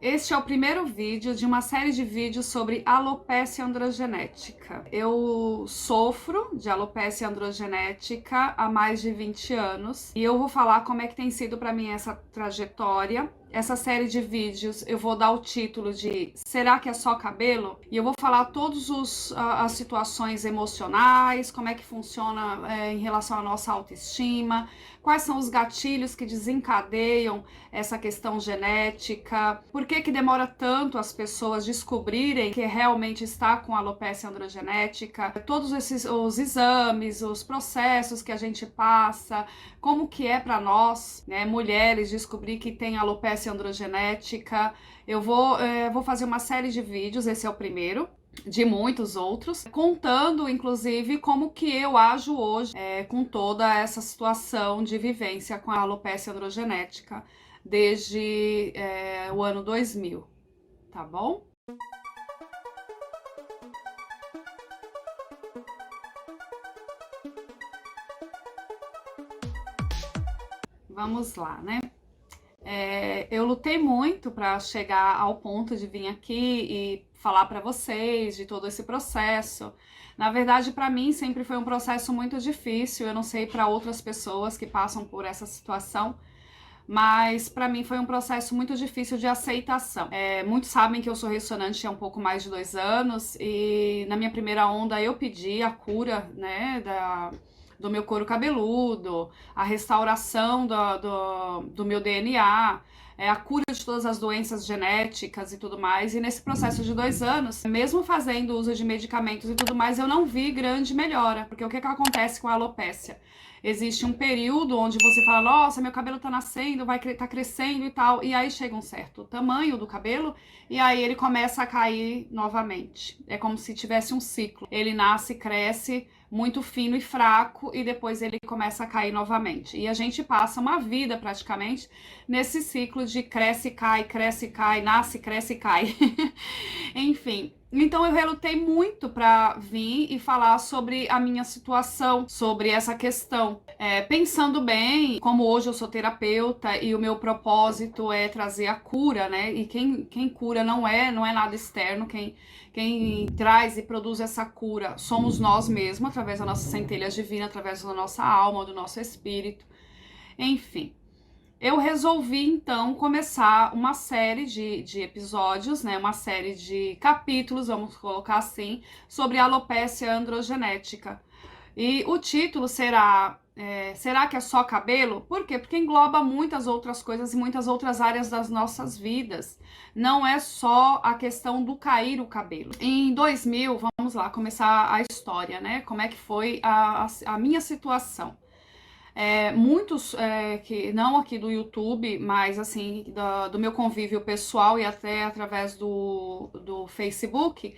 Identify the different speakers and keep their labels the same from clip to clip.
Speaker 1: Este é o primeiro vídeo de uma série de vídeos sobre alopecia androgenética. Eu sofro de alopecia androgenética há mais de 20 anos e eu vou falar como é que tem sido para mim essa trajetória. Essa série de vídeos eu vou dar o título de Será que é só cabelo? E eu vou falar todas as situações emocionais, como é que funciona em relação à nossa autoestima, quais são os gatilhos que desencadeiam essa questão genética, por que demora tanto as pessoas descobrirem que realmente está com alopecia androgenética, todos os exames, os processos que a gente passa, como que é para nós, né, mulheres, descobrir que tem alopecia androgenética. Eu vou fazer uma série de vídeos, esse é o primeiro de muitos outros, contando inclusive como que eu ajo hoje com toda essa situação de vivência com a alopecia androgenética desde o ano 2000, tá bom? Vamos lá, né? Eu lutei muito para chegar ao ponto de vir aqui e falar para vocês de todo esse processo. Na verdade, para mim sempre foi um processo muito difícil. Eu não sei para outras pessoas que passam por essa situação, mas para mim foi um processo muito difícil de aceitação. Muitos sabem que eu sou ressonante há um pouco mais de 2 anos e na minha primeira onda eu pedi a cura, né, do meu couro cabeludo, a restauração do meu DNA, a cura de todas as doenças genéticas e tudo mais. E nesse processo de 2 anos, mesmo fazendo uso de medicamentos e tudo mais, eu não vi grande melhora. Porque o que acontece com a alopecia? Existe um período onde você fala, nossa, meu cabelo tá nascendo, tá crescendo e tal, e aí chega um certo tamanho do cabelo e aí ele começa a cair novamente. É como se tivesse um ciclo. Ele nasce, cresce, muito fino e fraco, e depois ele começa a cair novamente. E a gente passa uma vida praticamente nesse ciclo de cresce, cai, nasce, cresce e cai. Enfim, então eu relutei muito para vir e falar sobre a minha situação, sobre essa questão. Pensando bem, como hoje eu sou terapeuta e o meu propósito é trazer a cura, né? E quem cura não é nada externo, quem traz e produz essa cura somos nós mesmos, através da nossa centelha divina, através da nossa alma, do nosso espírito. Enfim, eu resolvi então começar uma série de episódios, né, uma série de capítulos, vamos colocar assim, sobre a alopecia androgenética. E o título será Será que é só cabelo? Por quê? Porque engloba muitas outras coisas e muitas outras áreas das nossas vidas. Não é só a questão do cair o cabelo. Em 2000, vamos lá, começar a história, né? Como é que foi a minha situação. Muitos, que não aqui do YouTube, mas assim, do meu convívio pessoal e até através do Facebook,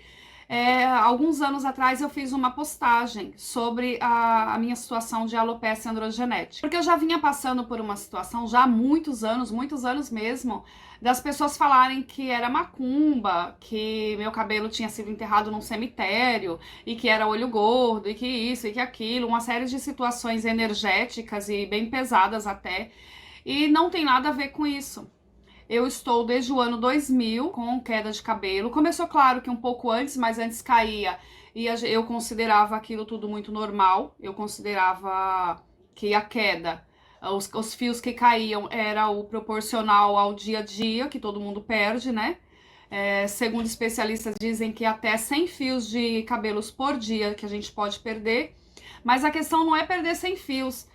Speaker 1: alguns anos atrás eu fiz uma postagem sobre a minha situação de alopecia androgenética. Porque eu já vinha passando por uma situação já há muitos anos mesmo, das pessoas falarem que era macumba, que meu cabelo tinha sido enterrado num cemitério, e que era olho gordo, e que isso, e que aquilo, uma série de situações energéticas e bem pesadas até, e não tem nada a ver com isso. Eu estou desde o ano 2000 com queda de cabelo. Começou, claro, que um pouco antes, mas antes caía. E eu considerava aquilo tudo muito normal. Eu considerava que a queda, os fios que caíam, era o proporcional ao dia a dia, que todo mundo perde, né? Segundo especialistas, dizem que até 100 fios de cabelos por dia que a gente pode perder. Mas a questão não é perder 100 fios.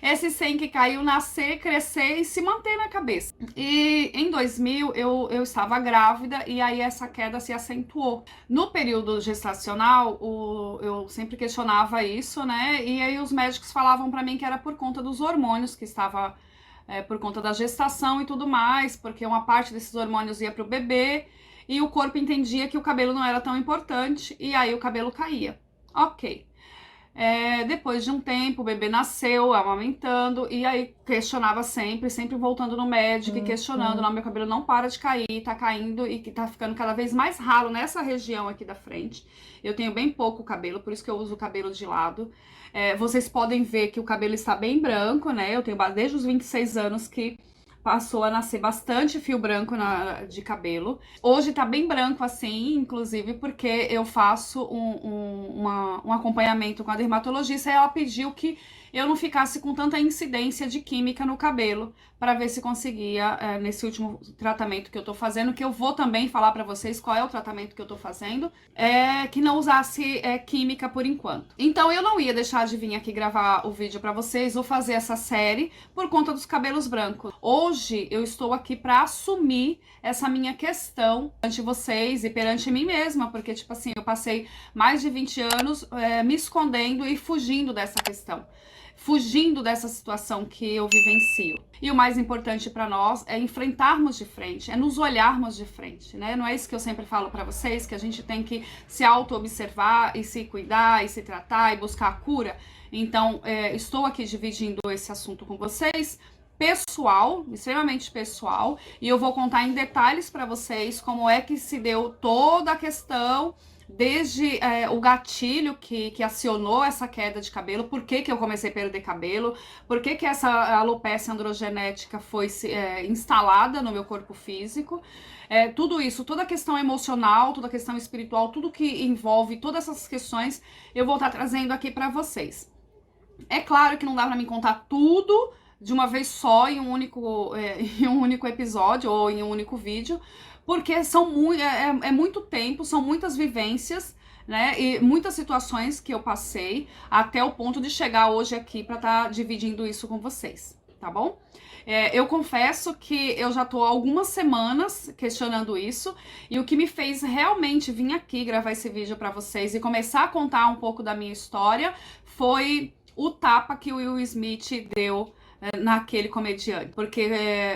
Speaker 1: Esse 100 que caiu, nascer, crescer e se manter na cabeça. E em 2000 eu estava grávida e aí essa queda se acentuou. No período gestacional, eu sempre questionava isso, né? E aí os médicos falavam pra mim que era por conta dos hormônios, que estava por conta da gestação e tudo mais, porque uma parte desses hormônios ia pro bebê e o corpo entendia que o cabelo não era tão importante e aí o cabelo caía. Ok. Depois de um tempo, o bebê nasceu, amamentando, e aí questionava sempre voltando no médico e questionando, não, meu cabelo não para de cair, tá caindo e que tá ficando cada vez mais ralo nessa região aqui da frente. Eu tenho bem pouco cabelo, por isso que eu uso o cabelo de lado. Vocês podem ver que o cabelo está bem branco, né? Eu tenho desde os 26 anos que passou a nascer bastante fio branco de cabelo. Hoje tá bem branco assim, inclusive porque eu faço um acompanhamento com a dermatologista e ela pediu que eu não ficasse com tanta incidência de química no cabelo para ver se conseguia, nesse último tratamento que eu tô fazendo, que eu vou também falar para vocês qual é o tratamento que eu tô fazendo, que não usasse química por enquanto. Então eu não ia deixar de vir aqui gravar o vídeo para vocês ou fazer essa série por conta dos cabelos brancos. Hoje eu estou aqui para assumir essa minha questão perante vocês e perante mim mesma, porque tipo assim, eu passei mais de 20 anos me escondendo e fugindo dessa questão. Fugindo dessa situação que eu vivencio. E o mais importante para nós é enfrentarmos de frente, é nos olharmos de frente, né? Não é isso que eu sempre falo para vocês, que a gente tem que se auto-observar e se cuidar e se tratar e buscar a cura? Então, estou aqui dividindo esse assunto com vocês, pessoal, extremamente pessoal, e eu vou contar em detalhes para vocês como é que se deu toda a questão desde o gatilho que acionou essa queda de cabelo, por que eu comecei a perder cabelo, por que essa alopecia androgenética foi instalada no meu corpo físico, tudo isso, toda a questão emocional, toda a questão espiritual, tudo que envolve todas essas questões, eu vou estar trazendo aqui para vocês. É claro que não dá para me contar tudo de uma vez só em um único episódio ou em um único vídeo, porque é muito tempo, são muitas vivências, né, e muitas situações que eu passei até o ponto de chegar hoje aqui para estar dividindo isso com vocês, tá bom? Eu confesso que eu já tô há algumas semanas questionando isso, e o que me fez realmente vir aqui gravar esse vídeo para vocês e começar a contar um pouco da minha história foi o tapa que o Will Smith deu naquele comediante, porque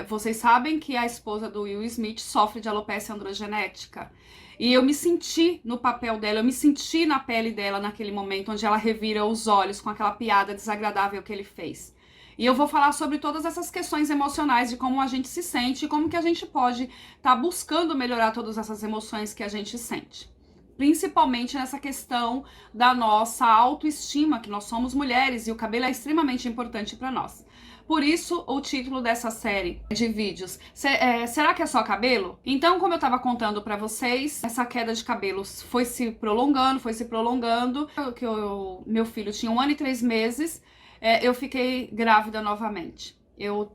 Speaker 1: vocês sabem que a esposa do Will Smith sofre de alopecia androgenética, e eu me senti no papel dela, eu me senti na pele dela naquele momento onde ela revira os olhos com aquela piada desagradável que ele fez. E eu vou falar sobre todas essas questões emocionais, de como a gente se sente e como que a gente pode estar buscando melhorar todas essas emoções que a gente sente. Principalmente nessa questão da nossa autoestima, que nós somos mulheres e o cabelo é extremamente importante para nós. Por isso, o título dessa série de vídeos, será que é só cabelo? Então, como eu estava contando para vocês, essa queda de cabelos foi se prolongando, que meu filho tinha 1 ano e 3 meses, eu fiquei grávida novamente. Eu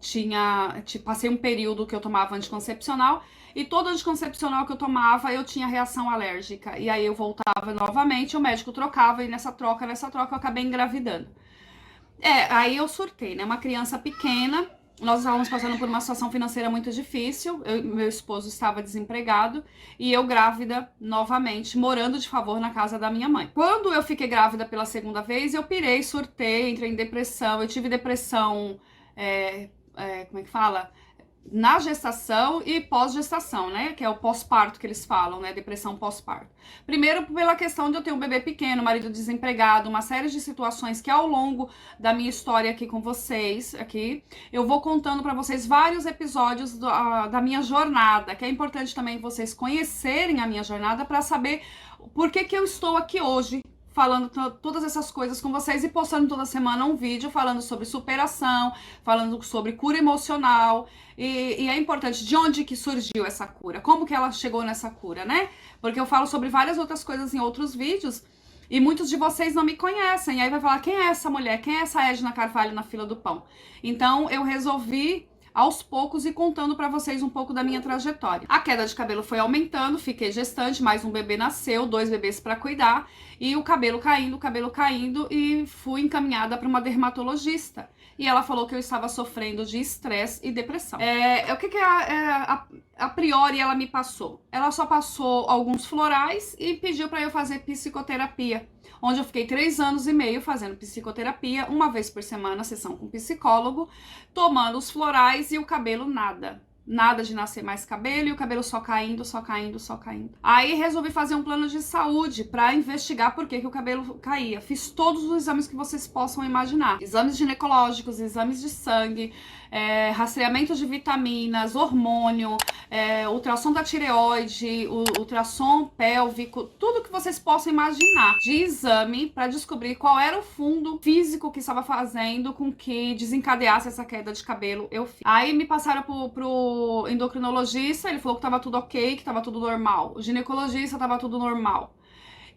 Speaker 1: passei um período que eu tomava anticoncepcional, e todo anticoncepcional que eu tomava, eu tinha reação alérgica. E aí eu voltava novamente, o médico trocava, e nessa troca eu acabei engravidando. Aí eu surtei, né? Uma criança pequena, nós estávamos passando por uma situação financeira muito difícil, meu esposo estava desempregado, e eu grávida novamente, morando de favor na casa da minha mãe. Quando eu fiquei grávida pela segunda vez, eu pirei, surtei, entrei em depressão, eu tive depressão, como é que fala? Na gestação e pós-gestação, né? Que é o pós-parto que eles falam, né? Depressão pós-parto. Primeiro, pela questão de eu ter um bebê pequeno, marido desempregado, uma série de situações que ao longo da minha história aqui com vocês, eu vou contando pra vocês vários episódios da minha jornada, que é importante também vocês conhecerem a minha jornada pra saber por que eu estou aqui hoje, falando todas essas coisas com vocês e postando toda semana um vídeo falando sobre superação, falando sobre cura emocional, e é importante de onde que surgiu essa cura, como que ela chegou nessa cura, né? Porque eu falo sobre várias outras coisas em outros vídeos e muitos de vocês não me conhecem, e aí vai falar, quem é essa mulher? Quem é essa Edna Carvalho na fila do pão? Então eu resolvi aos poucos e contando pra vocês um pouco da minha trajetória. A queda de cabelo foi aumentando, fiquei gestante, mais um bebê nasceu, 2 bebês pra cuidar, e o cabelo caindo, e fui encaminhada pra uma dermatologista. E ela falou que eu estava sofrendo de estresse e depressão. O que a priori ela me passou? Ela só passou alguns florais e pediu pra eu fazer psicoterapia, onde eu fiquei 3 anos e meio fazendo psicoterapia, uma vez por semana, sessão com psicólogo, tomando os florais e o cabelo nada. nada de nascer mais cabelo, e o cabelo só caindo, só caindo, só caindo. Aí resolvi fazer um plano de saúde para investigar por que o cabelo caía. Fiz todos os exames que vocês possam imaginar. Exames ginecológicos, exames de sangue, rastreamento de vitaminas, hormônio, ultrassom da tireoide, ultrassom pélvico, tudo que vocês possam imaginar de exame para descobrir qual era o fundo físico que estava fazendo com que desencadeasse essa queda de cabelo. Eu fiz. Aí me passaram pro endocrinologista, ele falou que tava tudo ok, que tava tudo normal. O ginecologista tava tudo normal.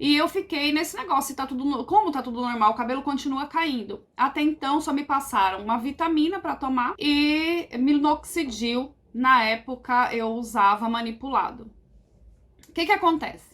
Speaker 1: E eu fiquei nesse negócio, como tá tudo normal, o cabelo continua caindo. Até então só me passaram uma vitamina para tomar e minoxidil. Na época eu usava manipulado. O que acontece?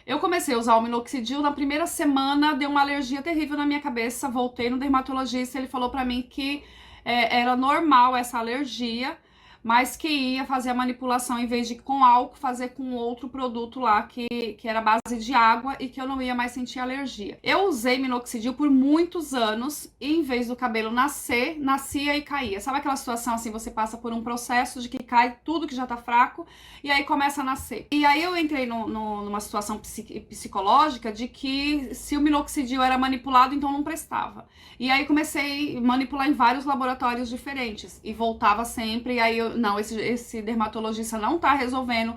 Speaker 1: Eu comecei a usar o minoxidil, na primeira semana deu uma alergia terrível na minha cabeça, voltei no dermatologista, ele falou pra mim que era normal essa alergia, mas que ia fazer a manipulação, em vez de com álcool, fazer com outro produto lá que era base de água e que eu não ia mais sentir alergia. Eu usei minoxidil por muitos anos e em vez do cabelo nascer, nascia e caía. Sabe aquela situação assim, você passa por um processo de que cai tudo que já tá fraco e aí começa a nascer. E aí eu entrei numa situação psicológica de que se o minoxidil era manipulado, então não prestava. E aí comecei a manipular em vários laboratórios diferentes e voltava sempre, e aí não, esse dermatologista não tá resolvendo.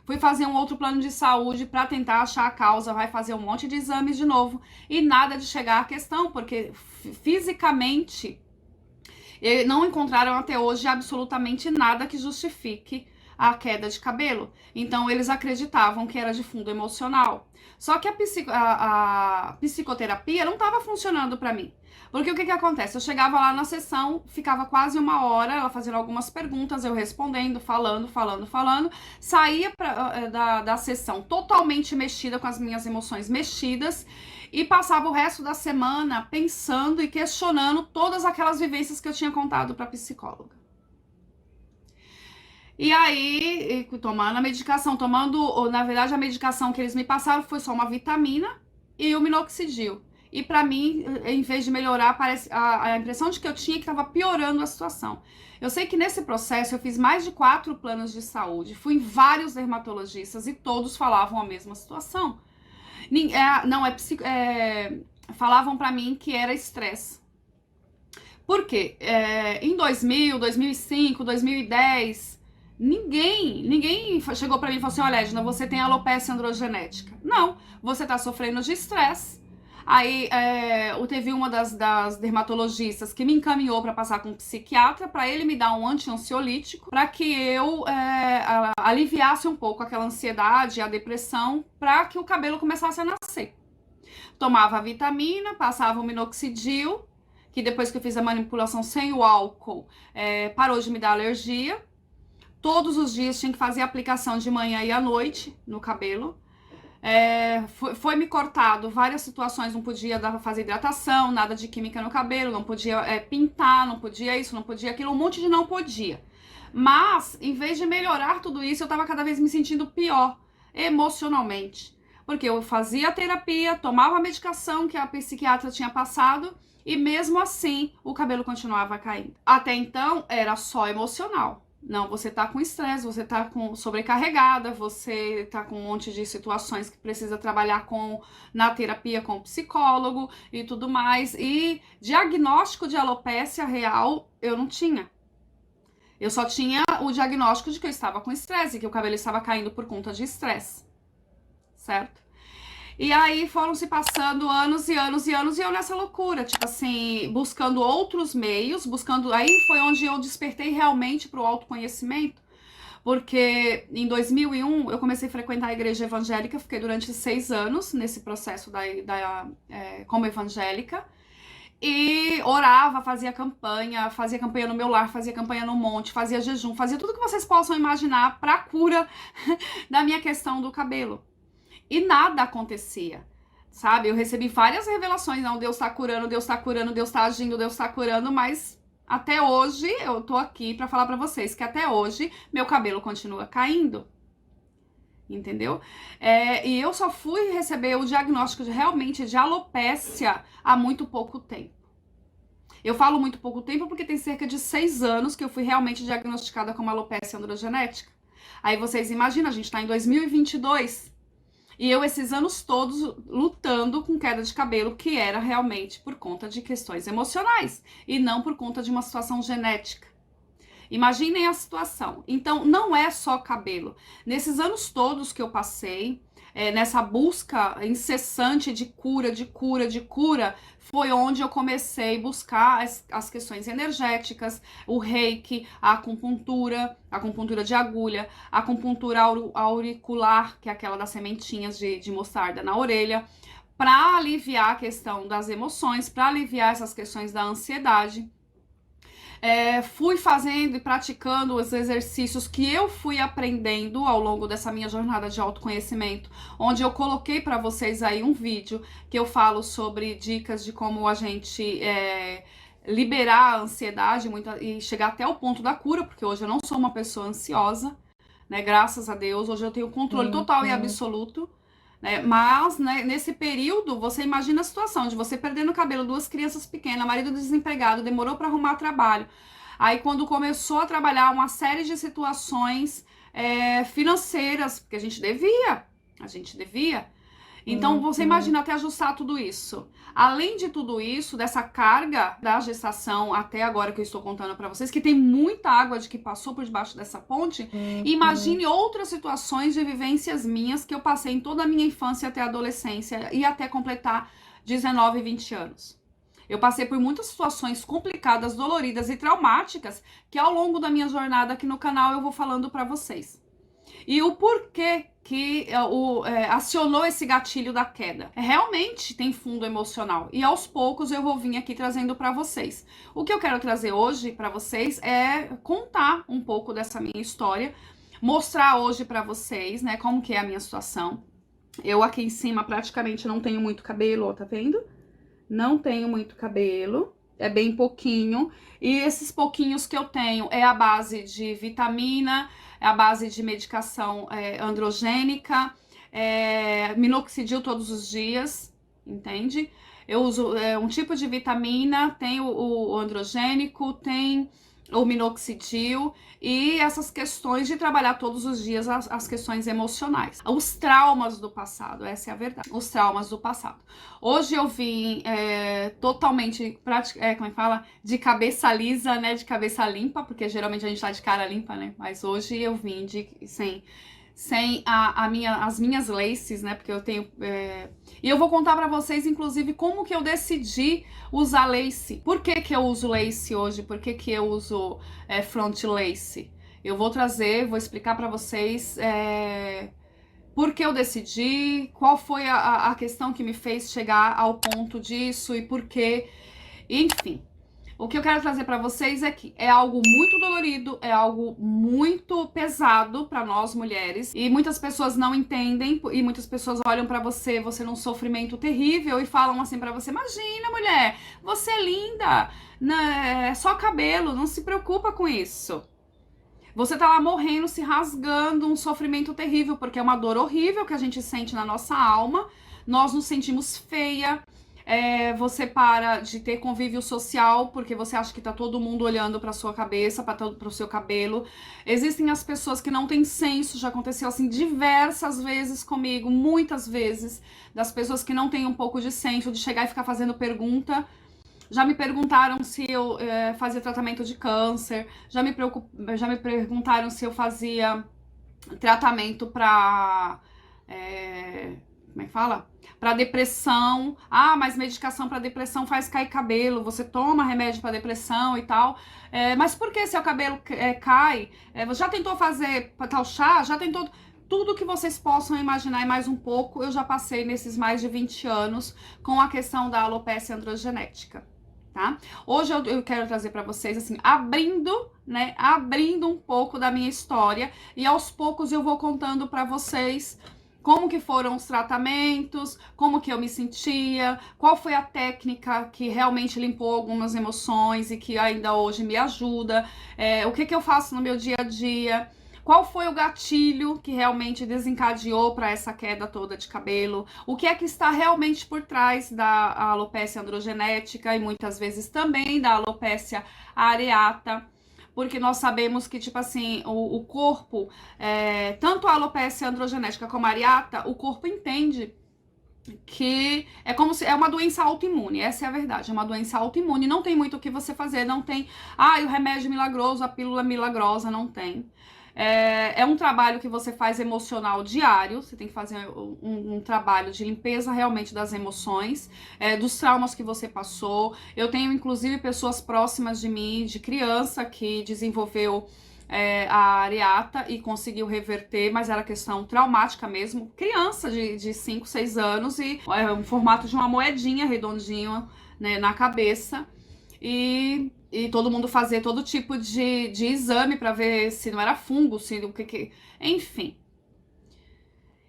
Speaker 1: Fui fazer um outro plano de saúde para tentar achar a causa, vai fazer um monte de exames de novo e nada de chegar à questão, porque fisicamente não encontraram até hoje absolutamente nada que justifique a queda de cabelo. Então eles acreditavam que era de fundo emocional. Só que a psicoterapia não estava funcionando para mim. Porque o que acontece? Eu chegava lá na sessão, ficava quase uma hora, ela fazendo algumas perguntas, eu respondendo, falando, saía da sessão totalmente mexida, com as minhas emoções mexidas, e passava o resto da semana pensando e questionando todas aquelas vivências que eu tinha contado para a psicóloga. E aí, tomando a medicação, na verdade a medicação que eles me passaram foi só uma vitamina e o minoxidil. E pra mim, em vez de melhorar, parece a impressão de que eu tinha que estava piorando a situação. Eu sei que nesse processo eu fiz mais de 4 planos de saúde, fui em vários dermatologistas e todos falavam a mesma situação. Falavam pra mim que era estresse. Por quê? Em 2000, 2005, 2010... Ninguém chegou pra mim e falou assim: olha, Edna, você tem alopecia androgenética. Não, você tá sofrendo de estresse. Aí teve uma das dermatologistas que me encaminhou para passar com um psiquiatra para ele me dar um anti-ansiolítico para que eu aliviasse um pouco aquela ansiedade e a depressão para que o cabelo começasse a nascer. Tomava a vitamina, passava o minoxidil, que depois que eu fiz a manipulação sem o álcool, parou de me dar alergia. Todos os dias tinha que fazer aplicação de manhã e à noite no cabelo. Foi me cortado várias situações, não podia fazer hidratação, nada de química no cabelo, não podia pintar, não podia isso, não podia aquilo, um monte de não podia. Mas, em vez de melhorar tudo isso, eu tava cada vez me sentindo pior, emocionalmente. Porque eu fazia terapia, tomava a medicação que a psiquiatra tinha passado, e mesmo assim, o cabelo continuava caindo. Até então, era só emocional. Não, você tá com estresse, você tá sobrecarregada, você tá com um monte de situações que precisa trabalhar na terapia com o psicólogo e tudo mais. E diagnóstico de alopecia real eu não tinha. Eu só tinha o diagnóstico de que eu estava com estresse, que o cabelo estava caindo por conta de estresse. Certo? E aí foram se passando anos e anos e anos e eu nessa loucura, tipo assim, buscando outros meios, aí foi onde eu despertei realmente para o autoconhecimento, porque em 2001 eu comecei a frequentar a igreja evangélica, fiquei durante 6 anos nesse processo como evangélica, e orava, fazia campanha no meu lar, fazia campanha no monte, fazia jejum, fazia tudo que vocês possam imaginar para a cura da minha questão do cabelo. E nada acontecia, sabe? Eu recebi várias revelações, não, Deus tá curando, Deus tá curando, Deus tá agindo, Deus tá curando, mas até hoje eu tô aqui pra falar pra vocês que até hoje meu cabelo continua caindo, entendeu? E eu só fui receber o diagnóstico realmente de alopecia há muito pouco tempo. Eu falo muito pouco tempo porque tem cerca de 6 anos que eu fui realmente diagnosticada com uma alopecia androgenética. Aí vocês imaginam, a gente tá em 2022 e eu esses anos todos lutando com queda de cabelo, que era realmente por conta de questões emocionais e não por conta de uma situação genética. Imaginem a situação. Então, não é só cabelo. Nesses anos todos que eu passei, nessa busca incessante de cura, foi onde eu comecei a buscar as questões energéticas, o reiki, a acupuntura de agulha, a acupuntura auricular, que é aquela das sementinhas de mostarda na orelha, para aliviar a questão das emoções, para aliviar essas questões da ansiedade. Fui fazendo e praticando os exercícios que eu fui aprendendo ao longo dessa minha jornada de autoconhecimento, onde eu coloquei para vocês aí um vídeo que eu falo sobre dicas de como a gente liberar a ansiedade e chegar até o ponto da cura, porque hoje eu não sou uma pessoa ansiosa, né? Graças a Deus, hoje eu tenho controle total e absoluto. Mas, né, nesse período, você imagina a situação de você perdendo o cabelo, 2 crianças pequenas, marido desempregado, demorou para arrumar trabalho. Aí, quando começou a trabalhar, uma série de situações financeiras, porque a gente devia. Então, você imagina até ajustar tudo isso. Além de tudo isso, dessa carga da gestação até agora que eu estou contando para vocês, que tem muita água de que passou por debaixo dessa ponte, imagine outras situações de vivências minhas que eu passei em toda a minha infância até a adolescência e até completar 19, 20 anos. Eu passei por muitas situações complicadas, doloridas e traumáticas que ao longo da minha jornada aqui no canal eu vou falando para vocês. E o porquê que acionou esse gatilho da queda. Realmente tem fundo emocional. E aos poucos eu vou vir aqui trazendo para vocês. O que eu quero trazer hoje para vocês é contar um pouco dessa minha história, mostrar hoje para vocês, né, como que é a minha situação. Eu aqui em cima praticamente não tenho muito cabelo, ó, tá vendo? Não tenho muito cabelo, é bem pouquinho. E esses pouquinhos que eu tenho é a base de vitamina, é a base de medicação androgênica, minoxidil todos os dias, entende? Eu uso um tipo de vitamina, tem o androgênico, tem o minoxidil e essas questões de trabalhar todos os dias as questões emocionais. Os traumas do passado, essa é a verdade. Os traumas do passado. Hoje eu vim totalmente, como é que fala? De cabeça lisa, né? De cabeça limpa, porque geralmente a gente tá de cara limpa, né? Mas hoje eu vim sem as minhas laces, né? Porque eu tenho... E eu vou contar pra vocês, inclusive, como que eu decidi usar lace. Por que que eu uso lace hoje? Por que que eu uso front lace? Eu vou explicar pra vocês por que eu decidi, qual foi a questão que me fez chegar ao ponto disso e por quê. Enfim. O que eu quero trazer para vocês é que é algo muito dolorido, é algo muito pesado para nós mulheres e muitas pessoas não entendem e muitas pessoas olham para você num sofrimento terrível e falam assim para você: imagina, mulher, você é linda, né? É só cabelo, não se preocupa com isso. Você tá lá morrendo, se rasgando, um sofrimento terrível, porque é uma dor horrível que a gente sente na nossa alma, nós nos sentimos feia. Você para de ter convívio social porque você acha que tá todo mundo olhando pra sua cabeça, para o seu cabelo. Existem as pessoas que não têm senso, já aconteceu assim diversas vezes comigo, muitas vezes, das pessoas que não têm um pouco de senso, de chegar e ficar fazendo pergunta. Já me perguntaram se eu fazia tratamento de câncer, já me perguntaram se eu fazia tratamento pra... como é que fala? Para depressão. Ah, mas medicação para depressão faz cair cabelo. Você toma remédio para depressão e tal. Mas por que seu cabelo cai? Já tentou fazer tal chá? Já tentou... Tudo que vocês possam imaginar e mais um pouco, eu já passei nesses mais de 20 anos com a questão da alopecia androgenética, tá? Hoje eu quero trazer para vocês, assim, abrindo um pouco da minha história e aos poucos eu vou contando para vocês como que foram os tratamentos, como que eu me sentia, qual foi a técnica que realmente limpou algumas emoções e que ainda hoje me ajuda, o que que eu faço no meu dia a dia, Qual foi o gatilho que realmente desencadeou para essa queda toda de cabelo? O que é que está realmente por trás da alopecia androgenética e muitas vezes também da alopecia areata? Porque nós sabemos que, tipo assim, o corpo, tanto a alopecia androgenética como a areata, o corpo entende que é como se é uma doença autoimune, essa é a verdade, é uma doença autoimune, não tem muito o que você fazer, não tem, o remédio milagroso, a pílula milagrosa, não tem. É um trabalho que você faz emocional diário, você tem que fazer um trabalho de limpeza realmente das emoções, dos traumas que você passou. Eu tenho, inclusive, pessoas próximas de mim, de criança, que desenvolveu a areata e conseguiu reverter, mas era questão traumática mesmo. Criança de 5, 6 anos e um formato de uma moedinha redondinho, né, na cabeça. E todo mundo fazia todo tipo de exame para ver se não era fungo, se o que. Enfim.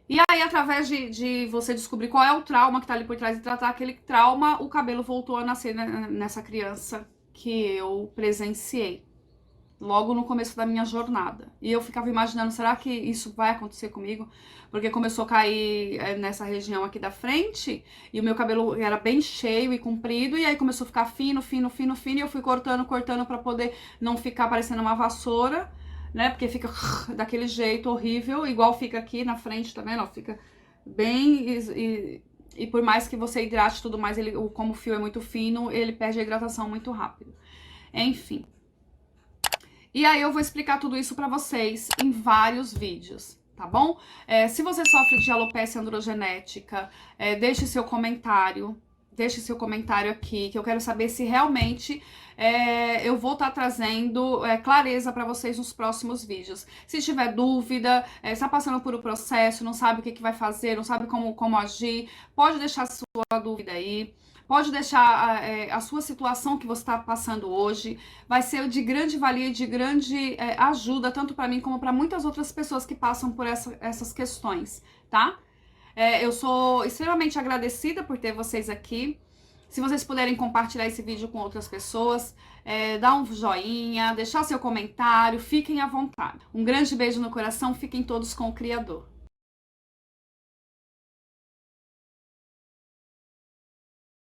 Speaker 1: E aí, através de você descobrir qual é o trauma que tá ali por trás e tratar aquele trauma, o cabelo voltou a nascer nessa criança que eu presenciei logo no começo da minha jornada. E eu ficava imaginando, será que isso vai acontecer comigo? Porque começou a cair nessa região aqui da frente, e o meu cabelo era bem cheio e comprido, e aí começou a ficar fino, fino, fino, fino, e eu fui cortando, cortando pra poder não ficar parecendo uma vassoura, né? Porque fica daquele jeito horrível, igual fica aqui na frente também, ó, fica bem... E por mais que você hidrate e tudo mais, como o fio é muito fino, ele perde a hidratação muito rápido. Enfim. E aí eu vou explicar tudo isso pra vocês em vários vídeos, tá bom? Se você sofre de alopecia androgenética, deixe seu comentário aqui, que eu quero saber se realmente eu vou estar trazendo clareza pra vocês nos próximos vídeos. Se tiver dúvida, está passando por um processo, não sabe o que vai fazer, não sabe como agir, pode deixar sua dúvida aí. Pode deixar a sua situação que você está passando hoje, vai ser de grande valia e de grande ajuda, tanto para mim como para muitas outras pessoas que passam por essas questões, tá? Eu sou extremamente agradecida por ter vocês aqui. Se vocês puderem compartilhar esse vídeo com outras pessoas, dá um joinha, deixar seu comentário, fiquem à vontade. Um grande beijo no coração, fiquem todos com o Criador.